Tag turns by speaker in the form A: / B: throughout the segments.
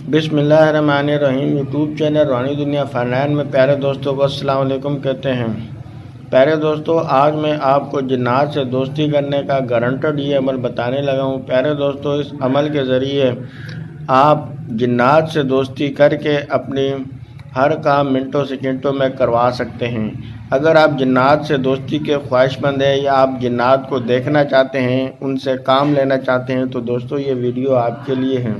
A: बिस्मिल्लाहिर्रहमानिर्रहीम। YouTube channel रूहानी दुनिया फ़नलैंड में प्यारे दोस्तों को अस्सलाम वालेकुम कहते हैं। प्यारे दोस्तों, आज मैं आपको जिन्नात से दोस्ती करने का गारंटेड ये अमल बताने लगा हूँ। प्यारे दोस्तों, इस अमल के ज़रिए आप जिन्नात से दोस्ती करके अपनी हर काम मिनटों सेकंडों में करवा सकते हैं। अगर आप जिन्नात से दोस्ती के ख्वाहिशमंद हैं या आप जिन्नात को देखना चाहते हैं, उनसे काम लेना चाहते हैं, तो दोस्तों ये वीडियो आपके लिए है।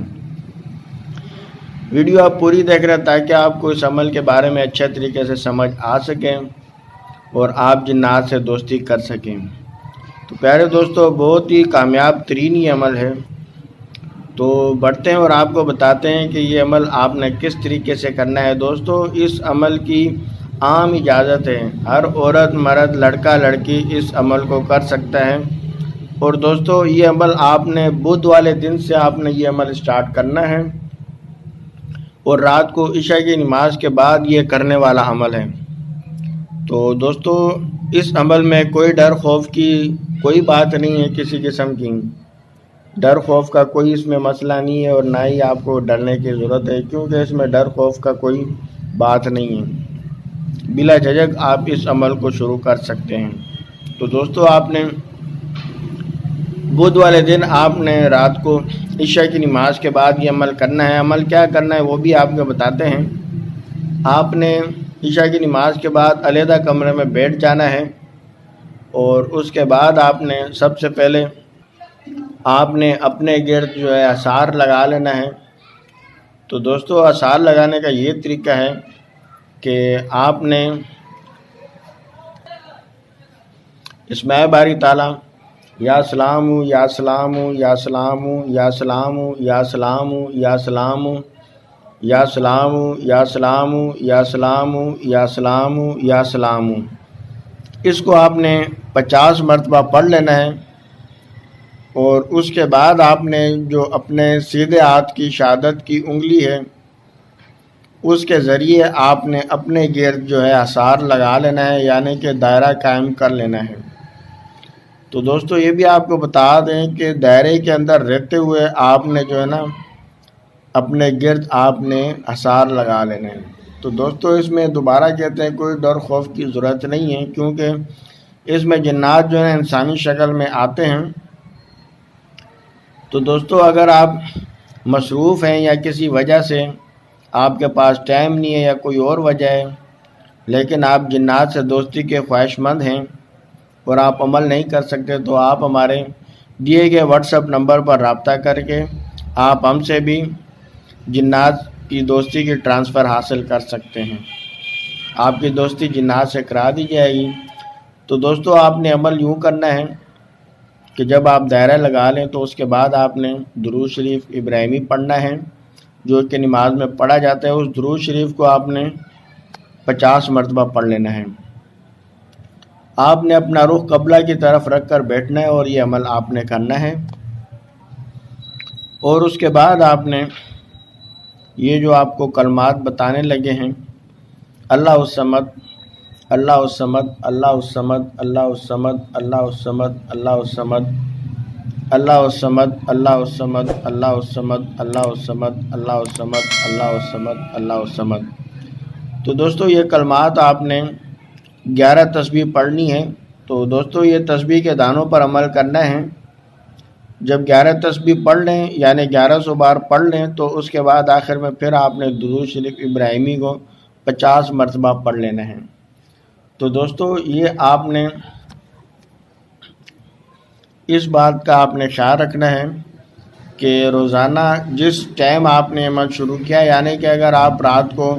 A: वीडियो आप पूरी देख रहे हैं ताकि आपको इस अमल के बारे में अच्छे तरीके से समझ आ सकें और आप जिन्नात से दोस्ती कर सकें। तो प्यारे दोस्तों, बहुत ही कामयाब तरीन ये अमल है। तो बढ़ते हैं और आपको बताते हैं कि ये अमल आपने किस तरीके से करना है। दोस्तों, इस अमल की आम इजाज़त है, हर औरत मर्द लड़का लड़की इस अमल को कर सकता है। और दोस्तों, ये अमल आपने बुध वाले दिन से आपने ये अमल स्टार्ट करना है और रात को इशा की नमाज के बाद ये करने वाला अमल है। तो दोस्तों, इस अमल में कोई डर खौफ की कोई बात नहीं है, किसी किस्म की डर खौफ का कोई इसमें मसला नहीं है और ना ही आपको डरने की ज़रूरत है, क्योंकि इसमें डर खौफ का कोई बात नहीं है। बिला झिझक आप इस अमल को शुरू कर सकते हैं। तो दोस्तों, आपने बुध वाले दिन आपने रात को इशा की नमाज के बाद ये अमल करना है। अमल क्या करना है वो भी आपको बताते हैं। आपने इशा की नमाज के बाद अलहदा कमरे में बैठ जाना है और उसके बाद आपने सबसे पहले आपने अपने गिर्द जो है आसार लगा लेना है। तो दोस्तों, आसार लगाने का ये तरीका है कि आपने इस्माए बारी ताला या सलामु या सलामु या सलामु या सलामु या सलामु या सलामु या सलामु या सलामु या सलामु या सलामु या सलामु, इसको आपने 50 मरतबा पढ़ लेना है। और उसके बाद आपने जो अपने सीधे हाथ की शहादत की उंगली है उसके ज़रिए आपने अपने गिर्द जो है आसार लगा लेना है, यानी कि दायरा कायम कर लेना है। तो दोस्तों, ये भी आपको बता दें कि दायरे के अंदर रहते हुए आपने जो है ना अपने गिर्द आपने आसार लगा लेना है। तो दोस्तों, इसमें दोबारा कहते हैं कोई डर खौफ की ज़रूरत नहीं है, क्योंकि इसमें जिन्नात जो है इंसानी शक्ल में आते हैं। तो दोस्तों, अगर आप मसरूफ़ हैं या किसी वजह से आपके पास टाइम नहीं है या कोई और वजह है, लेकिन आप जिन्नात से दोस्ती के ख्वाहिशमंद हैं और आप अमल नहीं कर सकते, तो आप हमारे दिए गए व्हाट्सएप नंबर पर रब्ता करके आप हमसे भी जिन्नात की दोस्ती की ट्रांसफ़र हासिल कर सकते हैं। आपकी दोस्ती जिन्नात से करा दी जाएगी। तो दोस्तों, आपने अमल यूँ करना है कि जब आप दायरा लगा लें तो उसके बाद आपने दुरूद शरीफ इब्राहिमी पढ़ना है, जो कि नमाज में पढ़ा जाता है। उस दुरूद शरीफ को आपने 50 मरतबा पढ़ लेना है। आपने अपना रुख क़िबला की तरफ रख कर बैठना है और ये अमल आपने करना है। और उसके बाद आपने ये जो आपको कलमात बताने लगे हैं, अल्लाहुस्समद अल्लाहुस्समद अल्लाहुस्समद अल्लाहुस्समद अल्लाहुस्समद अल्लाहुस्समद अल्लाहुस्समद अल्लाहुस्समद अल्लाहुस्समद अल्लाहुस्समद अल्लाहुस्समद अल्लाहुस्समद अल्लाहुस्समद। तो दोस्तों, ये कलमात आपने 11 तस्बीह पढ़नी है। तो दोस्तों, ये तस्बीह के दानों पर अमल करना है। जब 11 तस्बीह पढ़ लें, यानी 1100 बार पढ़ लें, तो उसके बाद आखिर में फिर आपने दुरूद शरीफ इब्राहिमी को 50 मरतबा पढ़ लेना है। तो दोस्तों, ये आपने इस बात का आपने ख्याल रखना है कि रोज़ाना जिस टाइम आपने अमल शुरू किया, यानी कि अगर आप रात को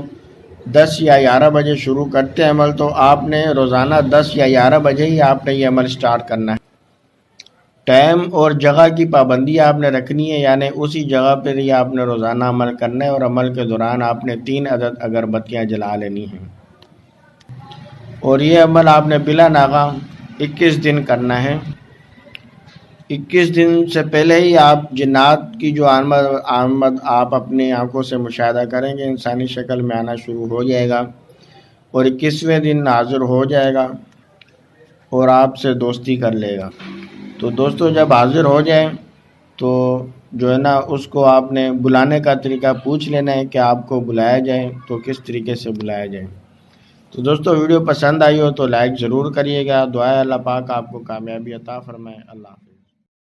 A: 10 या 11 बजे शुरू करते हैं अमल, तो आपने रोज़ाना 10 या 11 बजे ही आपने ये अमल स्टार्ट करना है। टाइम और जगह की पाबंदी आपने रखनी है, यानी उसी जगह पर ही आपने रोज़ाना अमल करना है। और अमल के दौरान आपने 3 अदद अगरबत्तियाँ जला लेनी हैं। और ये अमल आपने बिला नागा 21 दिन करना है। 21 दिन से पहले ही आप जिन्नात की जो आमद आप अपनी आंखों से मुशाहिदा करेंगे, इंसानी शक्ल में आना शुरू हो जाएगा और 21वें दिन हाज़िर हो जाएगा और आपसे दोस्ती कर लेगा। तो दोस्तों, जब हाज़िर हो जाए تو جو ہے نا اس کو آپ نے بلانے کا طریقہ پوچھ لینا ہے کہ آپ کو بلایا جائے تو کس طریقے سے بلایا جائے۔ تو دوستو ویڈیو پسند آئی ہو تو لائک ضرور کریے گا، دعائے اللہ پاک آپ کو کامیابی عطا فرمائے۔ اللہ حافظ۔